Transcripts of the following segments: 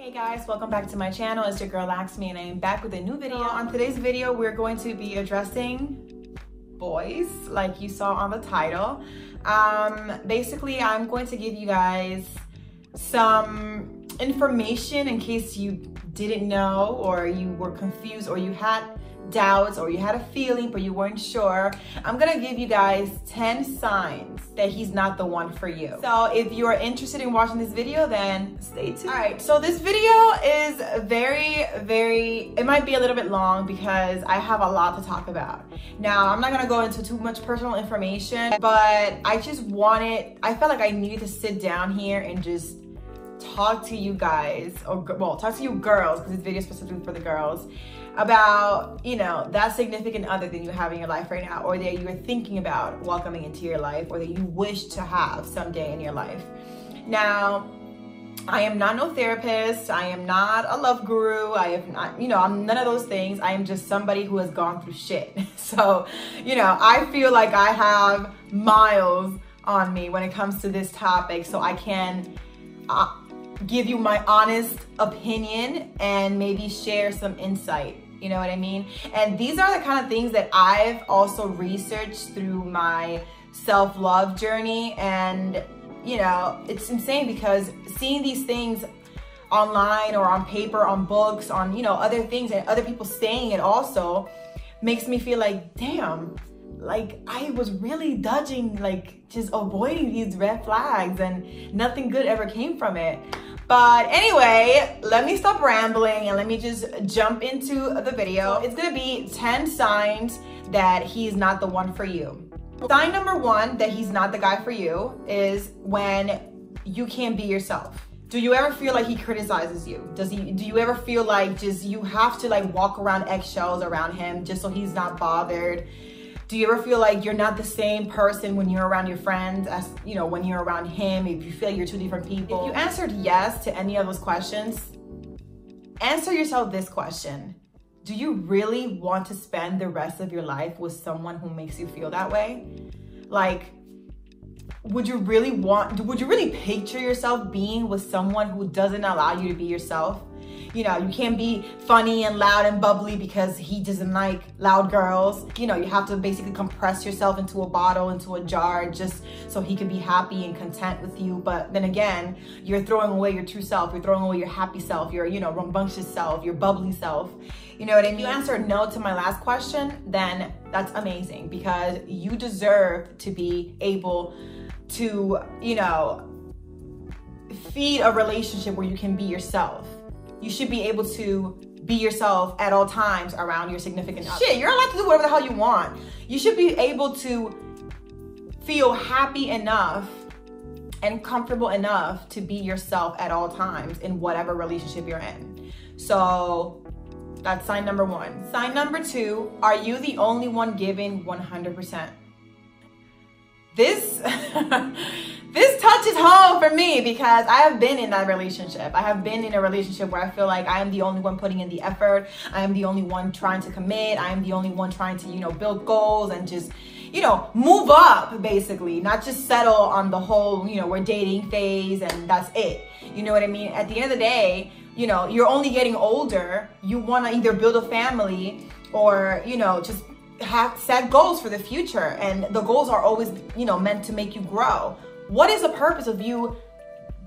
Hey guys, welcome back to my channel. It's your girl Laksmy and I am back with a new video. On today's video, we're going to be addressing boys like you saw on the title. Basically, I'm going to give you guys some information in case you didn't know or you were confused or you had doubts or you had a feeling but you weren't sure. I'm gonna give you guys 10 signs that he's not the one for you. So if you're interested in watching this video, then stay tuned. All right, so this video is it might be a little bit long because I have a lot to talk about. Now, I'm not gonna go into too much personal information, but I felt like I needed to sit down here and just talk to you guys, or well, talk to you girls, because this video is specifically for the girls, about, you know, that significant other that you have in your life right now, or that you're thinking about welcoming into your life, or that you wish to have someday in your life. Now, I am not no therapist. I am not a love guru. I have not, you know, I'm none of those things. I am just somebody who has gone through shit. So, you know, I feel like I have miles on me when it comes to this topic, so I can give you my honest opinion and maybe share some insight. You know what I mean? And these are the kind of things that I've also researched through my self-love journey. And, you know, it's insane because seeing these things online or on paper, on books, on, you know, other things and other people saying it also makes me feel like, damn, like I was really dodging, like just avoiding these red flags and nothing good ever came from it. But anyway, let me stop rambling and let me just jump into the video. It's gonna be 10 signs that he's not the one for you. Sign number one that he's not the guy for you is when you can't be yourself. Do you ever feel like he criticizes you? Do you ever feel like just you have to like walk around eggshells around him just so he's not bothered? Do you ever feel like you're not the same person when you're around your friends as, you know, when you're around him, if you feel like you're two different people? If you answered yes to any of those questions, answer yourself this question. Do you really want to spend the rest of your life with someone who makes you feel that way? Like, would you really picture yourself being with someone who doesn't allow you to be yourself? You know, you can't be funny and loud and bubbly because he doesn't like loud girls. You know, you have to basically compress yourself into a bottle, into a jar, just so he can be happy and content with you. But then again, you're throwing away your true self. You're throwing away your happy self, your, you know, rambunctious self, your bubbly self. You know what I mean? If you answer no to my last question, then that's amazing because you deserve to be able to, you know, feed a relationship where you can be yourself. You should be able to be yourself at all times around your significant other. Shit, you're allowed to do whatever the hell you want. You should be able to feel happy enough and comfortable enough to be yourself at all times in whatever relationship you're in. So that's sign number one. Sign number two, are you the only one giving 100%? This touches home for me because I have been in that relationship. I have been in a relationship where I feel like I am the only one putting in the effort. I am the only one trying to commit. I am the only one trying to, you know, build goals and just, you know, move up basically, not just settle on the whole, you know, we're dating phase and that's it. You know what I mean? At the end of the day, you know, you're only getting older. You want to either build a family or, you know, just have set goals for the future, and the goals are always, you know, meant to make you grow. What is the purpose of you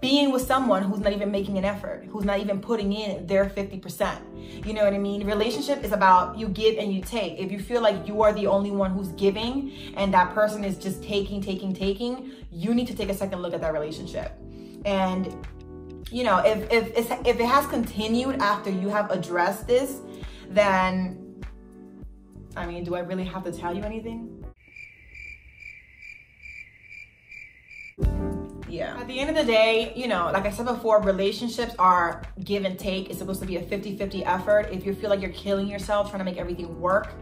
being with someone who's not even making an effort, who's not even putting in their 50%? You know what I mean? Relationship is about you give and you take. If you feel like you are the only one who's giving and that person is just taking, you need to take a second look at that relationship. And, you know, if it has continued after you have addressed this, then I mean, do I really have to tell you anything? Yeah. At the end of the day, you know, like I said before, relationships are give and take. It's supposed to be a 50-50 effort. If you feel like you're killing yourself trying to make everything work,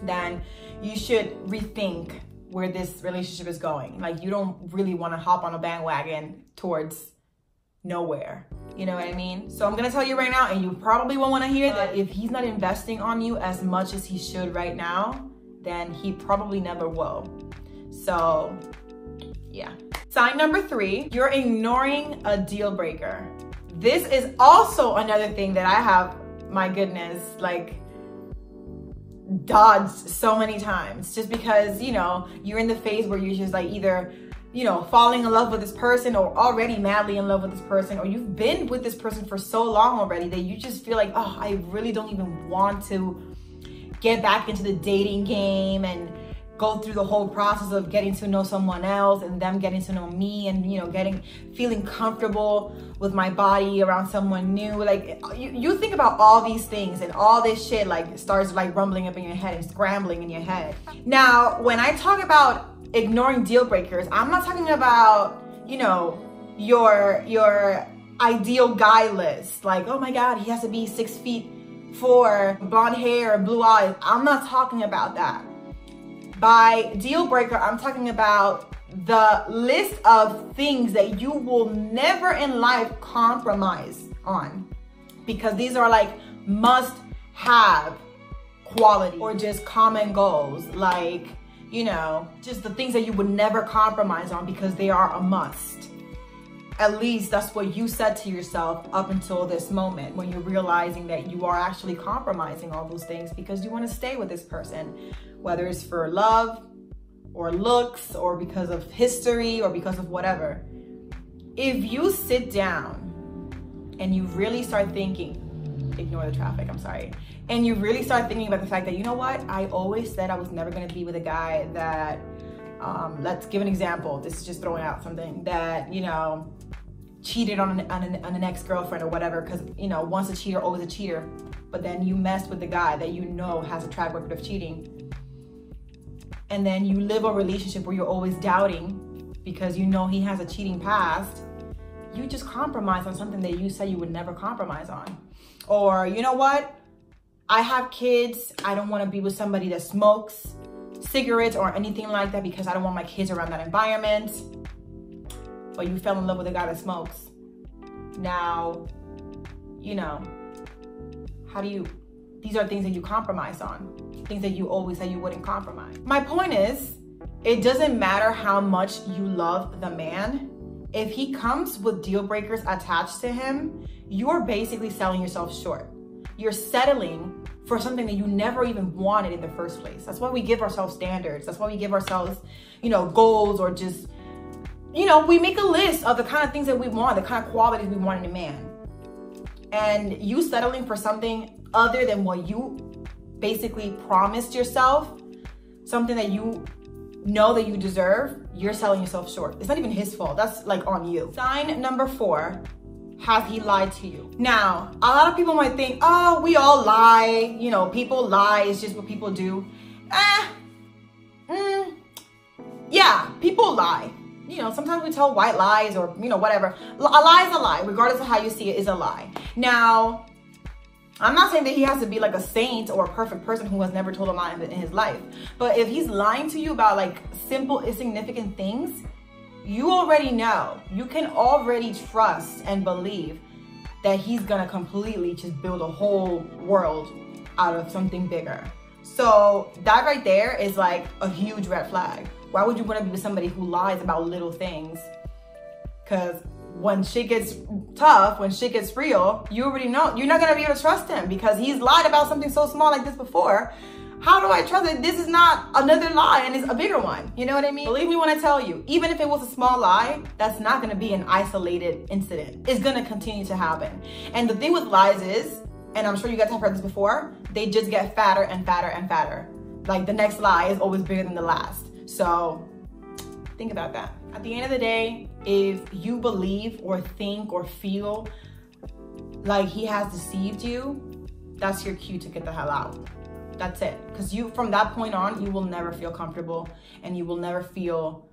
then you should rethink where this relationship is going. Like, you don't really want to hop on a bandwagon towards nowhere. You know what I mean? So I'm gonna tell you right now, and you probably won't want to hear that, if he's not investing on you as much as he should right now, then he probably never will. So yeah. Sign number three, you're ignoring a deal breaker. This is also another thing that I have, my goodness, like dodged so many times, just because, you know, you're in the phase where you're just like either, you know, falling in love with this person or already madly in love with this person, or you've been with this person for so long already that you just feel like, oh, I really don't even want to get back into the dating game and go through the whole process of getting to know someone else and them getting to know me, and, you know, feeling comfortable with my body around someone new. Like you think about all these things, and all this shit like starts like rumbling up in your head and scrambling in your head. Now, when I talk about ignoring deal breakers, I'm not talking about, you know, your ideal guy list. Like, oh my God, he has to be 6'4", blonde hair, blue eyes. I'm not talking about that. By deal breaker, I'm talking about the list of things that you will never in life compromise on, because these are like must-have quality or just common goals. Like, you know, just the things that you would never compromise on because they are a must. At least that's what you said to yourself up until this moment, when you're realizing that you are actually compromising all those things because you want to stay with this person, whether it's for love or looks or because of history or because of whatever. If you sit down and you really start thinking, ignore the traffic, I'm sorry, and you really start thinking about the fact that, you know what, I always said I was never going to be with a guy that, let's give an example, this is just throwing out something, that, you know, cheated on an ex-girlfriend or whatever, because, you know, once a cheater, always a cheater. But then you mess with the guy that you know has a track record of cheating, and then you live a relationship where you're always doubting because you know he has a cheating past. You just compromise on something that you said you would never compromise on. Or, you know what, I have kids, I don't want to be with somebody that smokes cigarettes or anything like that because I don't want my kids around that environment. But you fell in love with a guy that smokes. Now, you know, how do you, these are things that you compromise on, things that you always said you wouldn't compromise. My point is, it doesn't matter how much you love the man. If he comes with deal breakers attached to him, you're basically selling yourself short. You're settling for something that you never even wanted in the first place. That's why we give ourselves standards. That's why we give ourselves, you know, goals, or just, you know, we make a list of the kind of things that we want, the kind of qualities we want in a man. And you settling for something other than what you basically promised yourself, something that you know that you deserve, you're selling yourself short. It's not even his fault. That's like on you. Sign number 4, has he lied to you? Now, a lot of people might think, oh, we all lie. You know, people lie. It's just what people do. Yeah, people lie. You know, sometimes we tell white lies or, you know, whatever. A lie is a lie, regardless of how you see it, is a lie. Now, I'm not saying that he has to be like a saint or a perfect person who has never told a lie in his life. But if he's lying to you about like simple, insignificant things, you already know. You can already trust and believe that he's gonna completely just build a whole world out of something bigger. So that right there is like a huge red flag. Why would you want to be with somebody who lies about little things? Because when shit gets tough, when shit gets real, you already know you're not going to be able to trust him because he's lied about something so small like this before. How do I trust that this is not another lie and it's a bigger one? You know what I mean? Believe me when I tell you, even if it was a small lie, that's not going to be an isolated incident. It's going to continue to happen. And the thing with lies is, and I'm sure you guys have heard this before, they just get fatter and fatter and fatter. Like the next lie is always bigger than the last. So think about that. At the end of the day, if you believe or think or feel like he has deceived you, that's your cue to get the hell out. That's it. Because you, from that point on, you will never feel comfortable and you will never feel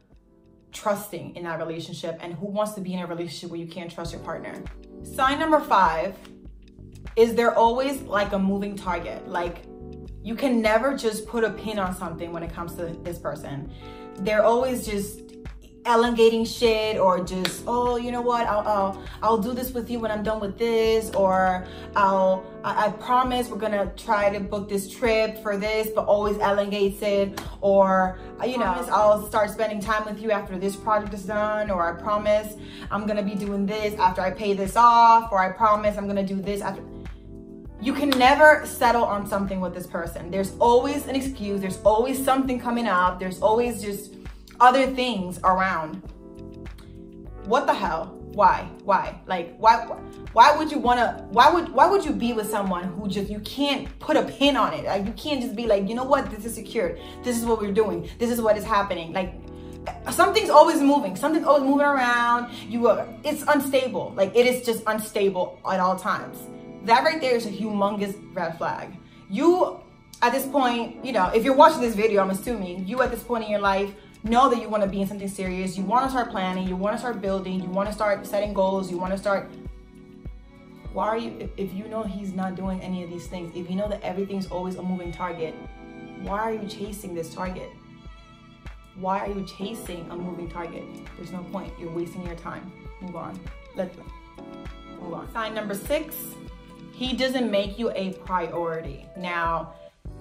trusting in that relationship. And who wants to be in a relationship where you can't trust your partner? Sign number 5 is they're always like a moving target. Like, you can never just put a pin on something when it comes to this person. They're always just elongating shit, or just, oh, you know what, I'll do this with you when I'm done with this, or I promise we're gonna try to book this trip for this, but always elongates it, or you know, I'll start spending time with you after this project is done, or I promise I'm gonna be doing this after I pay this off, or I promise I'm gonna do this after. You can never settle on something with this person. There's always an excuse, there's always something coming up, there's always just other things around. What the hell? Why? Like, why would you wanna, why would you be with someone who just, you can't put a pin on it? Like, you can't just be like, you know what, this is secured, this is what we're doing, this is what is happening. Like, something's always moving around. It's unstable. Like, it is just unstable at all times. That right there is a humongous red flag. You, at this point, you know, if you're watching this video, I'm assuming you at this point in your life know that you want to be in something serious. You want to start planning, you want to start building, you want to start setting goals, you want to start. Why are you, if you know he's not doing any of these things, if you know that everything's always a moving target, why are you chasing this target? Why are you chasing a moving target? There's no point. You're wasting your time. Move on. Let's move on. Sign number 6, he doesn't make you a priority. Now,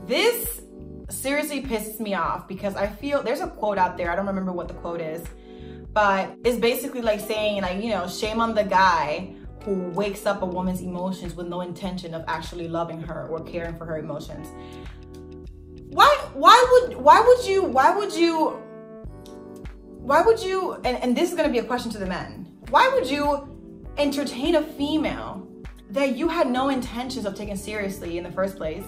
this seriously pisses me off because I feel there's a quote out there. I don't remember what the quote is, but it's basically like saying, like, you know, shame on the guy who wakes up a woman's emotions with no intention of actually loving her or caring for her emotions. Why would you, and this is gonna be a question to the men, why would you entertain a female that you had no intentions of taking seriously in the first place?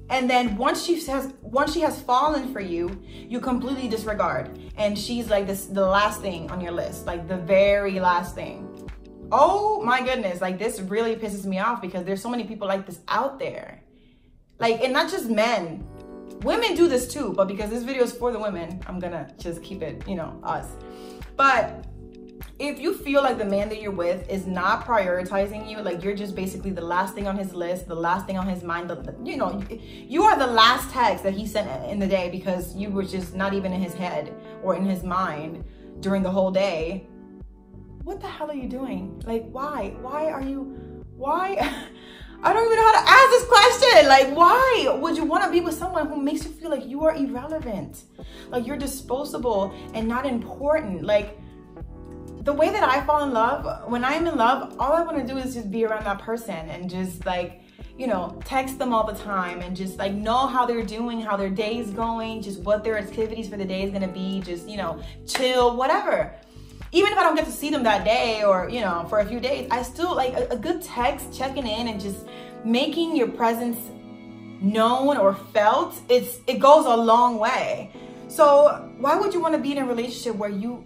And then once she has fallen for you, you completely disregard. And she's like the last thing on your list, like the very last thing. Oh my goodness, like this really pisses me off because there's so many people like this out there. Like, and not just men, women do this too, but because this video is for the women, I'm gonna just keep it, you know, us. But if you feel like the man that you're with is not prioritizing you, like you're just basically the last thing on his list, the last thing on his mind, you know, you are the last text that he sent in the day because you were just not even in his head or in his mind during the whole day. What the hell are you doing? Like, why are you, I don't even know how to ask this question. Like, why would you want to be with someone who makes you feel like you are irrelevant? Like you're disposable and not important. Like, the way that I fall in love, when I'm in love, all I want to do is just be around that person and just like, you know, text them all the time and just like know how they're doing, how their day is going, just what their activities for the day is going to be, just, you know, chill, whatever. Even if I don't get to see them that day or, you know, for a few days, I still like a good text, checking in and just making your presence known or felt. It goes a long way. So why would you want to be in a relationship where you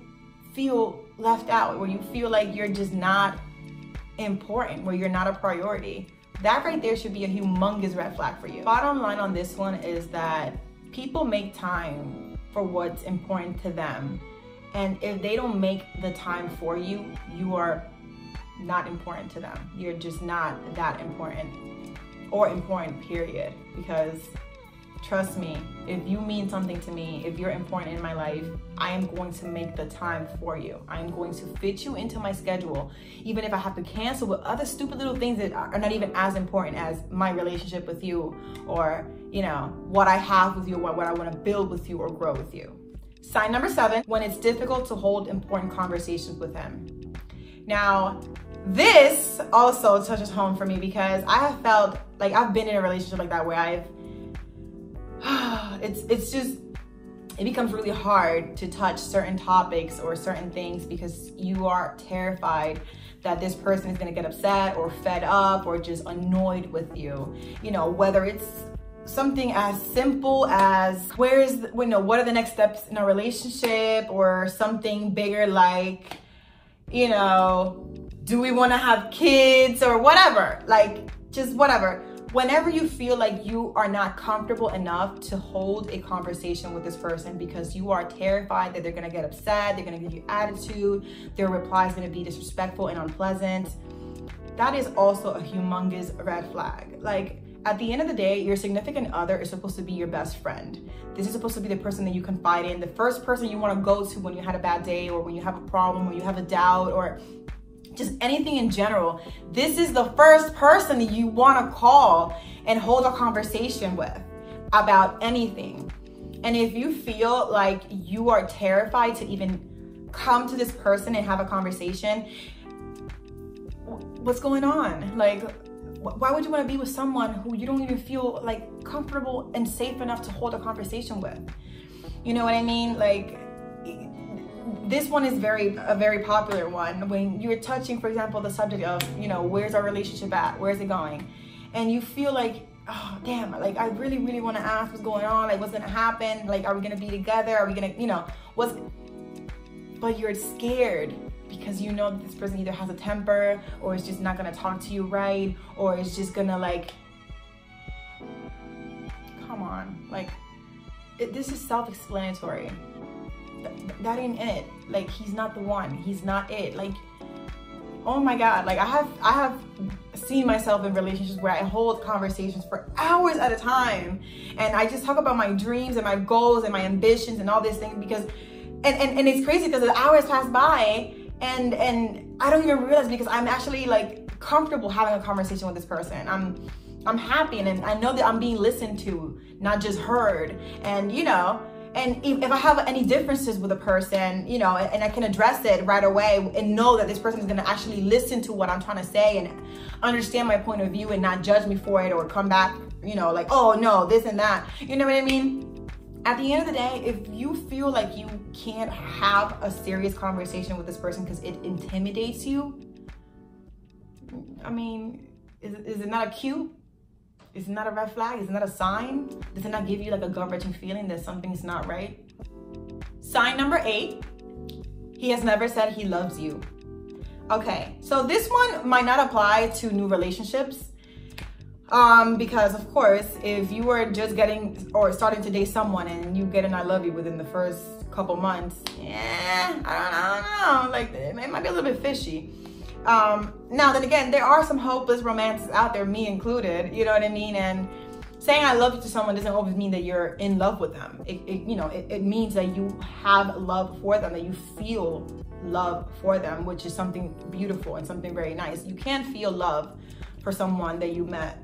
feel left out, where you feel like you're just not important, where you're not a priority? That right there should be a humongous red flag for you. Bottom line on this one is that people make time for what's important to them. And if they don't make the time for you, you are not important to them. You're just not that important, or important, period. Because trust me, if you mean something to me, if you're important in my life, I am going to make the time for you. I am going to fit you into my schedule, even if I have to cancel with other stupid little things that are not even as important as my relationship with you, or, you know, what I have with you, what I want to build with you or grow with you. Sign number 7, when it's difficult to hold important conversations with him. Now, this also touches home for me because I have felt like I've been in a relationship like that where it becomes really hard to touch certain topics or certain things because you are terrified that this person is going to get upset or fed up or just annoyed with you. You know, whether it's something as simple as what are the next steps in a relationship, or something bigger like, you know, do we want to have kids or whatever, like just whatever. Whenever you feel like you are not comfortable enough to hold a conversation with this person because you are terrified that they're going to get upset, they're going to give you attitude, their reply is going to be disrespectful and unpleasant, that is also a humongous red flag. Like, At the end of the day, your significant other is supposed to be your best friend. This is supposed to be the person that you confide in, the first person you want to go to when you had a bad day, or when you have a problem, or you have a doubt, or just anything in general. This is the first person that you want to call and hold a conversation with about anything. And if you feel like you are terrified to even come to this person and have a conversation, what's going on? Like, why would you want to be with someone who you don't even feel like comfortable and safe enough to hold a conversation with? You know what I mean? Like, this one is a very popular one. When you're touching, for example, the subject of, you know, where's our relationship at? Where's it going? And you feel like, oh, damn, like, I really, really want to ask what's going on. Like, what's going to happen? Like, are we going to be together? Are we going to, you know, but you're scared because you know that this person either has a temper, or is just not going to talk to you right, or is just going to, like, come on. Like, this is self-explanatory. That ain't it. Like, he's not the one. He's not it. Like, oh my God. Like, I have seen myself in relationships where I hold conversations for hours at a time, and I just talk about my dreams and my goals and my ambitions and all these things, because and it's crazy because the hours pass by and I don't even realize, because I'm actually like comfortable having a conversation with this person. I'm happy, and I know that I'm being listened to, not just heard. And you know, and if I have any differences with a person, you know, and I can address it right away and know that this person is going to actually listen to what I'm trying to say and understand my point of view and not judge me for it, or come back, you know, like, oh no, this and that. You know what I mean? At the end of the day, if you feel like you can't have a serious conversation with this person because it intimidates you, I mean, is it not a cue? Is it not a red flag? Is it not a sign? Does it not give you like a gut-wrenching feeling that something's not right? Sign number 8, he has never said he loves you. Okay, so this one might not apply to new relationships. Because of course, if you were just getting or starting to date someone and you get an I love you within the first couple months, yeah, I don't know, like, it might be a little bit fishy. Now then again, there are some hopeless romances out there, me included, you know what I mean? And saying I love you to someone doesn't always mean that you're in love with them. It means that you have love for them, that you feel love for them, which is something beautiful and something very nice. You can feel love for someone that you met,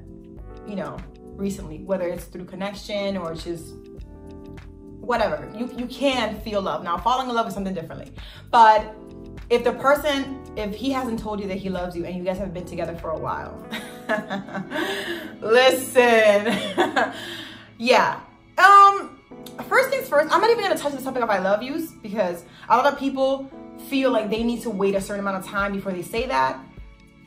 you know, recently, whether it's through connection or just whatever. You can feel love. Now, falling in love is something differently. But if the person, if he hasn't told you that he loves you and you guys have been together for a while, listen, yeah. First things first, I'm not even gonna touch the topic of I love yous, because a lot of people feel like they need to wait a certain amount of time before they say that,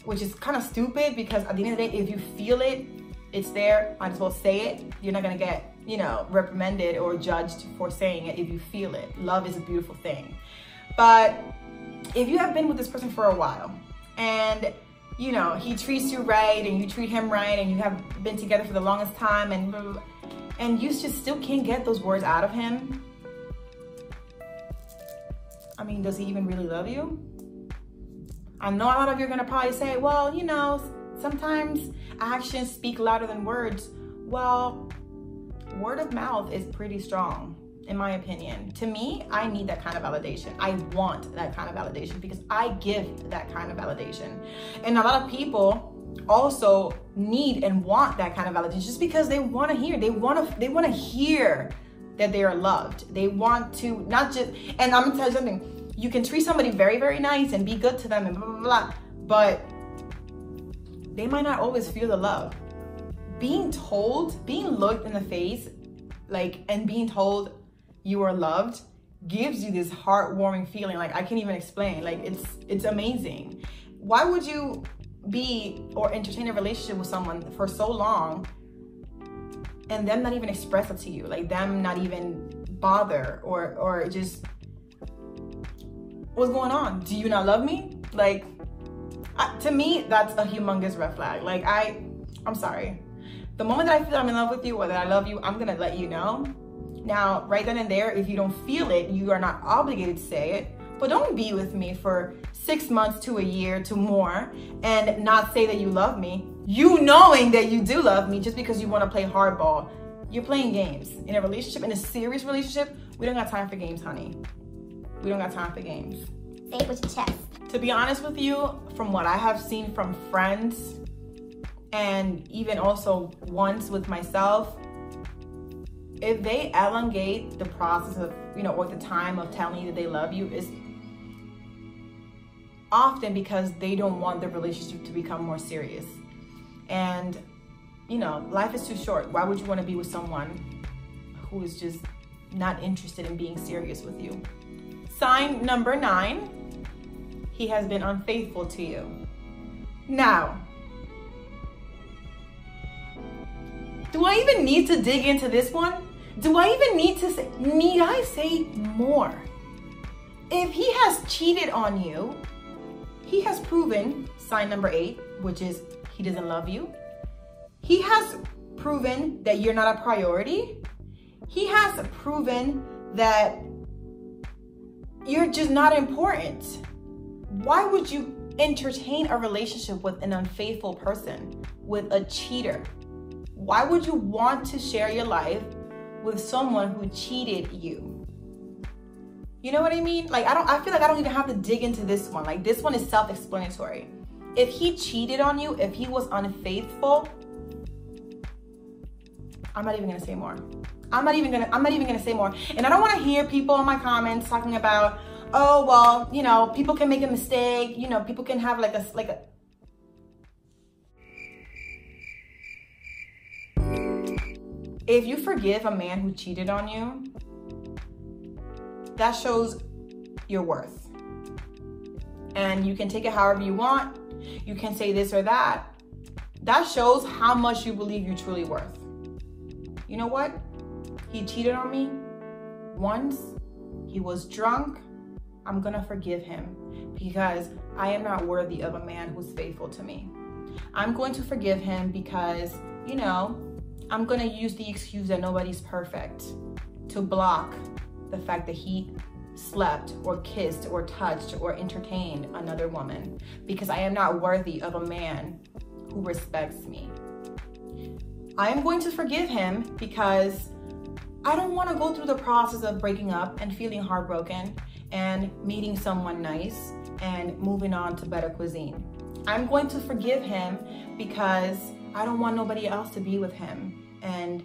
which is kind of stupid, because at the end of the day, if you feel it, it's there, might as well say it. You're not gonna get, you know, reprimanded or judged for saying it if you feel it. Love is a beautiful thing. But if you have been with this person for a while and, you know, he treats you right and you treat him right and you have been together for the longest time and you just still can't get those words out of him, I mean, does he even really love you? I know a lot of you are gonna probably say, well, you know, sometimes actions speak louder than words. Well, word of mouth is pretty strong, in my opinion. To me, I need that kind of validation. I want that kind of validation because I give that kind of validation. And a lot of people also need and want that kind of validation just because they want to hear. They want to hear that they are loved. They want to not just, and I'm gonna tell you something, you can treat somebody very, very nice and be good to them and blah, blah, blah, but they might not always feel the love. Being told, being looked in the face, like, and being told you are loved gives you this heartwarming feeling. Like, I can't even explain. Like, it's amazing. Why would you be or entertain a relationship with someone for so long and them not even express it to you? Like, them not even bother or just, what's going on? Do you not love me? Like, to me, that's a humongous red flag. Like, I'm sorry. The moment that I feel I'm in love with you or that I love you, I'm gonna let you know. Now, right then and there, if you don't feel it, you are not obligated to say it. But don't be with me for 6 months to a year to more and not say that you love me. You knowing that you do love me just because you want to play hardball. You're playing games. In a relationship, in a serious relationship, we don't got time for games, honey. We don't got time for games. Say it with your chest. To be honest with you, from what I have seen from friends, and even also once with myself, if they elongate the process of, or the time of telling you that they love you, is often because they don't want the relationship to become more serious. And, life is too short. Why would you want to be with someone who is just not interested in being serious with you? Sign number 9, he has been unfaithful to you. Now, do I even need to dig into this one? Do I even need I say more? If he has cheated on you, he has proven, sign number 8, which is he doesn't love you. He has proven that you're not a priority. He has proven that you're just not important. Why would you entertain a relationship with an unfaithful person, with a cheater? Why would you want to share your life with someone who cheated you? You know what I mean? Like, I feel like I don't even have to dig into this one. Like, this one is self-explanatory. If he cheated on you, if he was unfaithful, I'm not even gonna say more. I'm not even gonna say more. And I don't want to hear people in my comments talking about, oh, well, people can make a mistake. People can have like a. If you forgive a man who cheated on you, that shows your worth. And you can take it however you want. You can say this or that. That shows how much you believe you're truly worth. You know what? He cheated on me once. He was drunk. I'm gonna forgive him because I am not worthy of a man who's faithful to me. I'm going to forgive him because, I'm gonna use the excuse that nobody's perfect to block the fact that he slept or kissed or touched or entertained another woman, because I am not worthy of a man who respects me. I am going to forgive him because I don't want to go through the process of breaking up and feeling heartbroken and meeting someone nice and moving on to better cuisine. I'm going to forgive him because I don't want nobody else to be with him. And,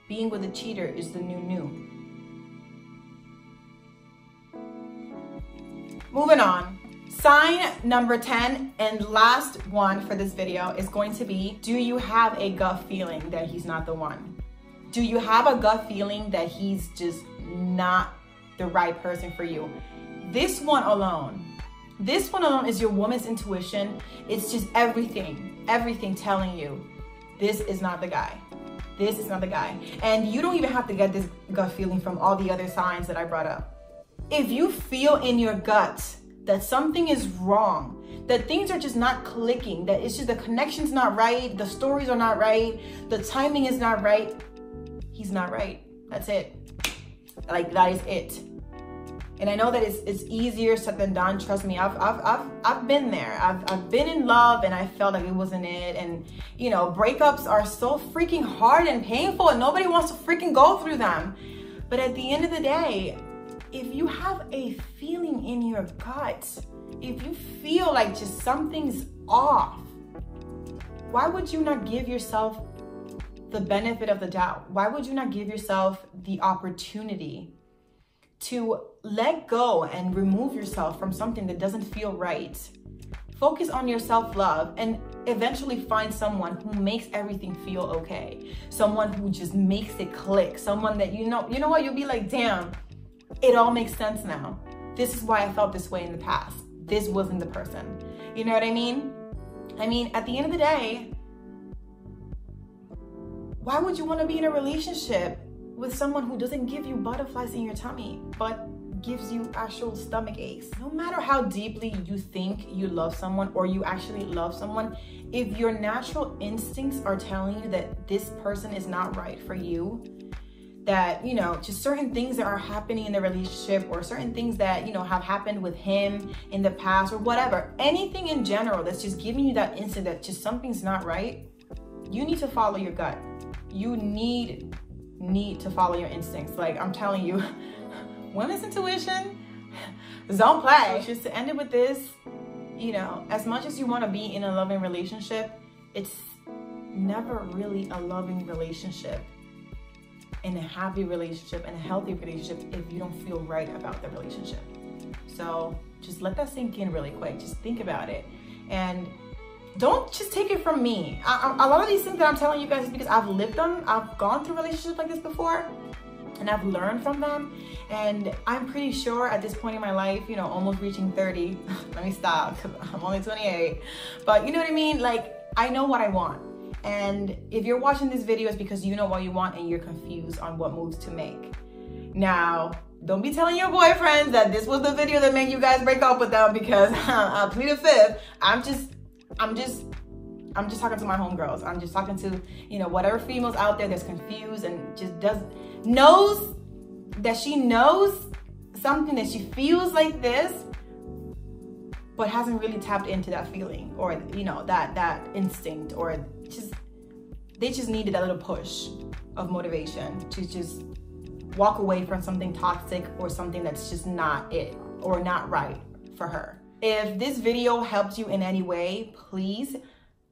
being with a cheater is the new. Moving on. Sign number 10 and last one for this video is going to be, do you have a gut feeling that he's not the one? Do you have a gut feeling that he's just not the right person for you? This one alone is your woman's intuition. It's just everything telling you, this is not the guy. This is not the guy. And you don't even have to get this gut feeling from all the other signs that I brought up. If you feel in your gut that something is wrong, that things are just not clicking, that it's just the connection's not right, the stories are not right, the timing is not right, he's not right. That's it. Like, that is it. And I know that it's easier said than done. Trust me, I've been there. I've been in love and I felt like it wasn't it. And breakups are so freaking hard and painful and nobody wants to freaking go through them. But at the end of the day, if you have a feeling in your gut, if you feel like just something's off, why would you not give yourself the benefit of the doubt? Why would you not give yourself the opportunity to let go and remove yourself from something that doesn't feel right? Focus on your self-love and eventually find someone who makes everything feel okay. Someone who just makes it click. Someone that you know what, you'll be like, damn, it all makes sense now. This is why I felt this way in the past. This wasn't the person. You know what I mean? At the end of the day, why would you want to be in a relationship with someone who doesn't give you butterflies in your tummy, but gives you actual stomach aches? No matter how deeply you think you love someone or you actually love someone, if your natural instincts are telling you that this person is not right for you, that, you know, just certain things that are happening in the relationship, or certain things that, you know, have happened with him in the past, or whatever, anything in general that's just giving you that instinct that just something's not right, you need to follow your gut. You need to follow your instincts. Like, I'm telling you, women's intuition, don't play. So just to end it with this, you know, as much as you want to be in a loving relationship, it's never really a loving relationship, in a happy relationship, and a healthy relationship, if you don't feel right about the relationship. So just let that sink in really quick. Just think about it, and don't just take it from me. A lot of these things that I'm telling you guys is because I've lived them. I've gone through relationships like this before, and I've learned from them. And I'm pretty sure at this point in my life, you know, almost reaching 30, let me stop, because I'm only 28, but you know what I mean? Like, I know what I want. And if you're watching this video, it's because you know what you want and you're confused on what moves to make. Now, don't be telling your boyfriends that this was the video that made you guys break up with them, because I plead the fifth. I'm just talking to my homegirls. I'm just talking to, you know, whatever females out there that's confused and just knows that she knows something, that she feels like this, but hasn't really tapped into that feeling, or, you know, that instinct, or they just needed a little push of motivation to just walk away from something toxic, or something that's just not it, or not right for her. If this video helped you in any way, please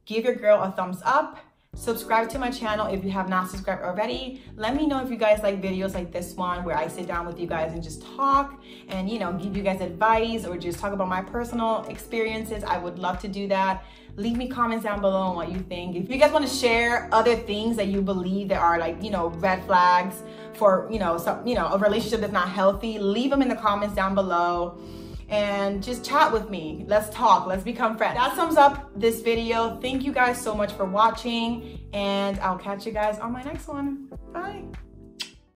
give your girl a thumbs up. Subscribe to my channel if you have not subscribed already. Let me know if you guys like videos like this one, where I sit down with you guys and just talk and, you know, give you guys advice, or just talk about my personal experiences. I would love to do that. Leave me comments down below on what you think. If you guys want to share other things that you believe that are, like, you know, red flags for, you know, a relationship that's not healthy, leave them in the comments down below. And just chat with me. Let's talk. Let's become friends. That sums up this video. Thank you guys so much for watching, and I'll catch you guys on my next one. Bye.